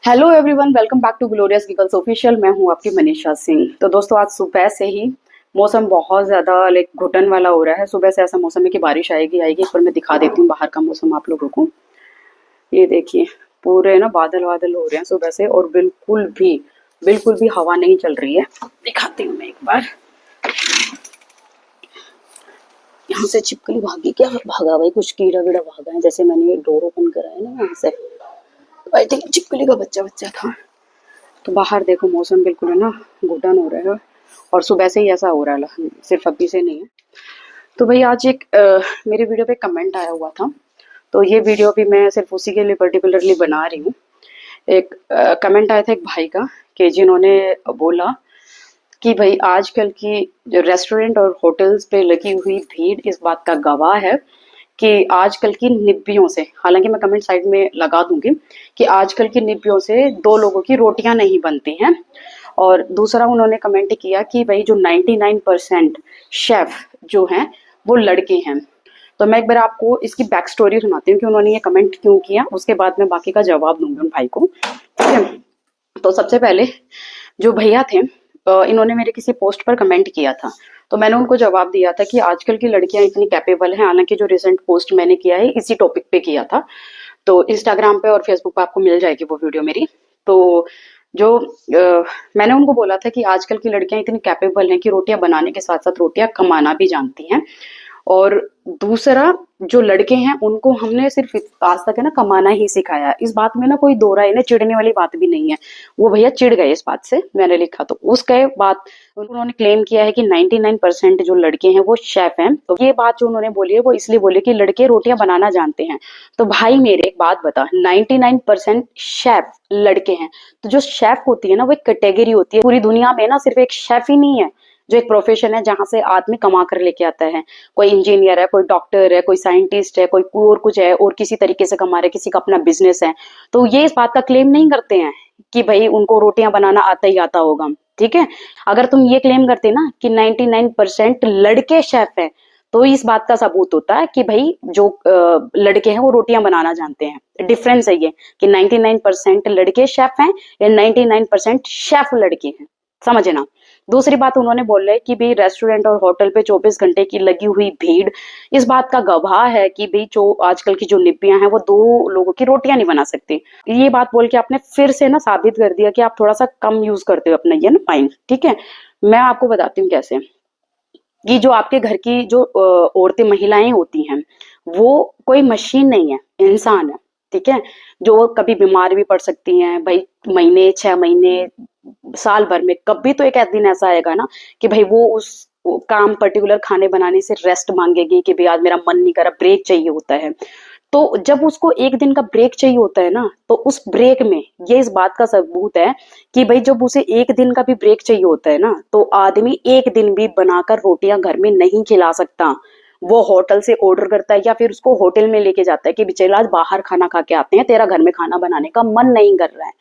Hello everyone, welcome back to glorious giggles official. मैं हूं आपकी मनीषा सिंह। तो दोस्तों, आज सुबह से ही मौसम बहुत ज़्यादा घुटन वाला हो रहा है। सुबह से ऐसा मौसम है कि बारिश आएगी आएगी। इस पर मैं दिखा देती हूँ बाहर का मौसम आप लोगों को। ये देखिए, पूरे ना बादल बादल हो रहे हैं सुबह से, और बिल्कुल भी हवा नहीं चल रही है। दिखाती हूँ मैं एक बार। यहाँ से छिपकली भागी, क्या भागा भाई, कुछ कीड़ा वीड़ा भागा है। जैसे मैंने डोर ओपन करा है ना वहां से, आई थिंक छिपकली का बच्चा बच्चा था। तो बाहर देखो, मौसम बिल्कुल है ना घुटन हो रहा है, और सुबह से ही ऐसा हो रहा है, सिर्फ अभी से नहीं है। तो भाई आज एक मेरे वीडियो पे कमेंट आया हुआ था, तो ये वीडियो भी मैं सिर्फ उसी के लिए पर्टिकुलरली बना रही हूँ। एक कमेंट आया था एक भाई का, कि जिन्होंने बोला कि भाई आजकल की जो रेस्टोरेंट और होटल्स पे लगी हुई भीड़ इस बात का गवाह है कि आजकल की निब्बियों से, हालांकि मैं कमेंट साइड में लगा दूंगी, कि आजकल की निब्बियों से दो लोगों की रोटियां नहीं बनती हैं। और दूसरा उन्होंने कमेंट किया कि भाई जो 99% शेफ जो हैं वो लड़के हैं। तो मैं एक बार आपको इसकी बैक स्टोरी सुनाती हूँ कि उन्होंने ये कमेंट क्यों किया, उसके बाद मैं बाकी का जवाब दूंगी उन भाई को। ठीक है। तो सबसे पहले जो भैया थे, इन्होंने मेरे किसी पोस्ट पर कमेंट किया था, तो मैंने उनको जवाब दिया था कि आजकल की लड़कियां इतनी कैपेबल हैं। हालांकि जो रिसेंट पोस्ट मैंने किया है इसी टॉपिक पे किया था, तो इंस्टाग्राम पे और फेसबुक पे आपको मिल जाएगी वो वीडियो मेरी। तो जो मैंने उनको बोला था कि आजकल की लड़कियां इतनी कैपेबल हैं कि रोटियां बनाने के साथ साथ रोटियां कमाना भी जानती हैं। और दूसरा, जो लड़के हैं उनको हमने सिर्फ आज तक है ना कमाना ही सिखाया। इस बात में ना कोई दो राय ना, चिढ़ने वाली बात भी नहीं है। वो भैया चिढ़ गए इस बात से, मैंने लिखा तो उसके बाद उन्होंने क्लेम किया है कि 99% जो लड़के हैं वो शेफ हैं। तो ये बात जो उन्होंने बोली है वो इसलिए बोली कि लड़के रोटियां बनाना जानते हैं। तो भाई मेरे एक बात बता, 99% शेफ लड़के हैं, तो जो शेफ होती है ना वो एक कैटेगरी होती है। पूरी दुनिया में ना सिर्फ एक शेफ ही नहीं है जो एक प्रोफेशन है जहां से आदमी कमा कर लेके आता है। कोई इंजीनियर है, कोई डॉक्टर है, कोई साइंटिस्ट है, कोई और कुछ है, और किसी तरीके से कमा रहे, किसी का अपना बिजनेस है। तो ये इस बात का क्लेम नहीं करते हैं कि भाई उनको रोटियां बनाना आता ही आता होगा। ठीक है। अगर तुम ये क्लेम करते ना कि 99% लड़के शेफ हैं, तो इस बात का सबूत होता है कि भाई जो लड़के हैं वो रोटियां बनाना जानते हैं। डिफरेंस है ये कि 99% लड़के शेफ हैं या 99% शेफ लड़के हैं, समझना। दूसरी बात उन्होंने बोला है कि भाई रेस्टोरेंट और होटल पे 24 घंटे की लगी हुई भीड़ इस बात का गवाह है कि भाई जो आजकल की जो निब्बियां हैं वो दो लोगों की रोटियां नहीं बना सकती। ये बात बोल के आपने फिर से ना साबित कर दिया कि आप थोड़ा सा कम यूज करते हो अपना ये ना माइंड। ठीक है। मैं आपको बताती हूँ कैसे। कि जो आपके घर की जो औरतें महिलाएं होती हैं वो कोई मशीन नहीं है, इंसान है। ठीक है। जो कभी बीमार भी पड़ सकती हैं भाई, महीने 6 महीने साल भर में कभी तो एक दिन ऐसा आएगा ना कि भाई वो उस काम पर्टिकुलर खाने बनाने से रेस्ट मांगेगी कि भाई आज मेरा मन नहीं कर रहा, ब्रेक चाहिए होता है। तो जब उसको एक दिन का ब्रेक चाहिए होता है ना, तो उस ब्रेक में ये इस बात का सबूत है कि भाई जब उसे एक दिन का भी ब्रेक चाहिए होता है ना, तो आदमी एक दिन भी बनाकर रोटियां घर में नहीं खिला सकता। वो होटल से ऑर्डर करता है या फिर उसको होटल में लेके जाता है कि चल आज बाहर खाना खा के आते हैं, तेरा घर में खाना बनाने का मन नहीं कर रहा है।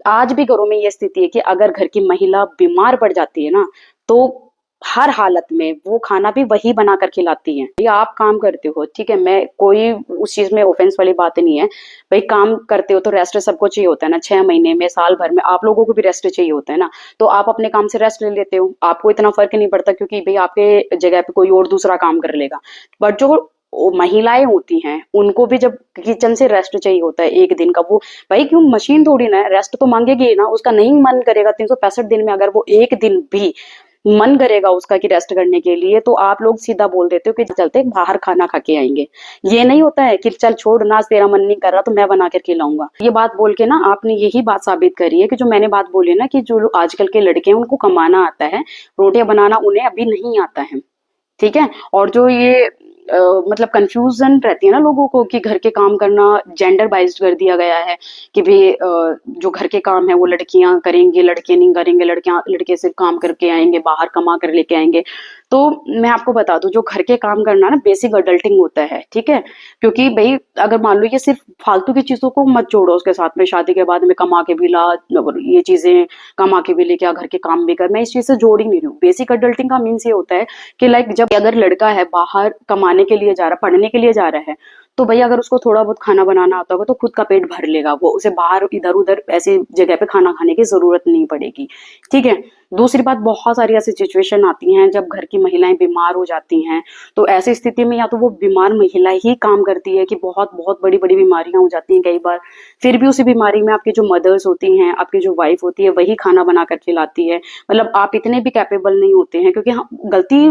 आज भी घरों में ये स्थिति है कि अगर घर की महिला बीमार पड़ जाती है ना, तो हर हालत में वो खाना भी वही बनाकर खिलाती है। ये आप काम करते हो, ठीक है, मैं कोई उस चीज में ऑफेंस वाली बात नहीं है। भाई काम करते हो तो रेस्ट सबको चाहिए होता है ना, 6 महीने में साल भर में आप लोगों को भी रेस्ट चाहिए होता है ना। तो आप अपने काम से रेस्ट ले लेते हो, आपको इतना फर्क नहीं पड़ता क्योंकि भाई आपके जगह पे कोई और दूसरा काम कर लेगा। बट जो महिलाएं होती हैं उनको भी जब किचन से रेस्ट चाहिए होता है एक दिन का, वो भाई क्यों, मशीन थोड़ी ना है, रेस्ट तो मांगेगी ना। उसका नहीं मन करेगा 365 दिन में, अगर वो एक दिन भी मन करेगा उसका कि रेस्ट करने के लिए, तो आप लोग सीधा बोल देते हो कि चलते बाहर खाना खा के आएंगे। ये नहीं होता है कि चल छोड़ ना, तेरा मन नहीं कर रहा तो मैं बना कर खिलाऊंगा। ये बात बोल के ना आपने यही बात साबित करी है कि जो मैंने बात बोली ना कि जो आजकल के लड़के हैं उनको कमाना आता है, रोटियां बनाना उन्हें अभी नहीं आता है। ठीक है। और जो ये मतलब कंफ्यूजन रहती है ना लोगों को कि घर के काम करना जेंडर बाइज्ड कर दिया गया है कि भाई जो घर के काम है वो लड़कियां करेंगे, लड़के नहीं करेंगे, लड़कियां लड़के सिर्फ काम करके आएंगे, बाहर कमा कर लेके आएंगे। तो मैं आपको बता दूं, जो घर के काम करना ना बेसिक अडल्टिंग होता है। ठीक है। क्योंकि भाई अगर मान लो ये सिर्फ फालतू की चीजों को मत जोड़ो उसके साथ में, शादी के बाद में कमा के भी ला, ये चीजें कमा के भी लेके आ, घर के काम भी कर, मैं इस चीज से जोड़ ही नहीं रही हूँ। बेसिक अडल्टिंग का मीन्स ये होता है कि लाइक जब अगर लड़का है बाहर कमाने के लिए जा रहा है, पढ़ने के लिए जा रहा है, तो भैया अगर उसको थोड़ा बहुत खाना बनाना आता होगा तो खुद का पेट भर लेगा वो, उसे बाहर इधर उधर ऐसी जगह पे खाना खाने की जरूरत नहीं पड़ेगी। ठीक है। दूसरी बात, बहुत सारी ऐसी सिचुएशन आती हैं जब घर की महिलाएं बीमार हो जाती हैं, तो ऐसी स्थिति में या तो वो बीमार महिला ही काम करती है कि बहुत बहुत बड़ी बड़ी बीमारियां हो जाती हैं कई बार, फिर भी उसी बीमारी में आपकी जो मदर्स होती हैं, आपकी जो वाइफ होती है, वही खाना बना कर खिलाती है। मतलब आप इतने भी कैपेबल नहीं होते हैं, क्योंकि गलती,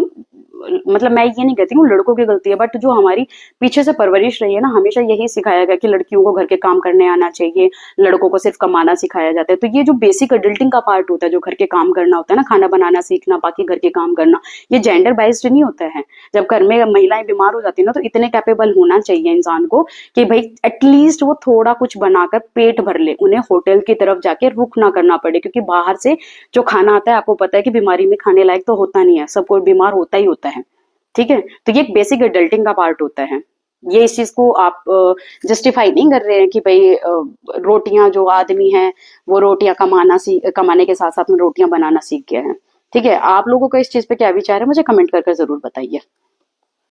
मतलब मैं ये नहीं कहती हूँ लड़कों की गलती है, बट जो हमारी पीछे से परवरिश रही है ना, हमेशा यही सिखाया गया कि लड़कियों को घर के काम करने आना चाहिए, लड़कों को सिर्फ कमाना सिखाया जाता है। तो ये जो बेसिक अडल्टिंग का पार्ट होता है, जो घर के काम करना होता है ना, खाना बनाना सीखना, बाकी घर के काम करना, ये जेंडर बेस्ड नहीं होता है। जब घर में महिलाएं बीमार हो जाती है ना, तो इतने कैपेबल होना चाहिए इंसान को कि भाई एटलीस्ट वो थोड़ा कुछ बनाकर पेट भर ले, उन्हें होटल की तरफ जाके रुख ना करना पड़े, क्योंकि बाहर से जो खाना आता है आपको पता है कि बीमारी में खाने लायक तो होता नहीं है, सबको बीमार होता ही होता है। ठीक है। तो ये एक बेसिक एडल्टिंग का पार्ट होता है। ये इस चीज को आप जस्टिफाई नहीं कर रहे हैं कि भाई रोटियां, जो आदमी है वो रोटियां कमाने के साथ साथ में रोटियां बनाना सीख गया है। ठीक है। आप लोगों का इस चीज पे क्या विचार है, मुझे कमेंट कर जरूर बताइए।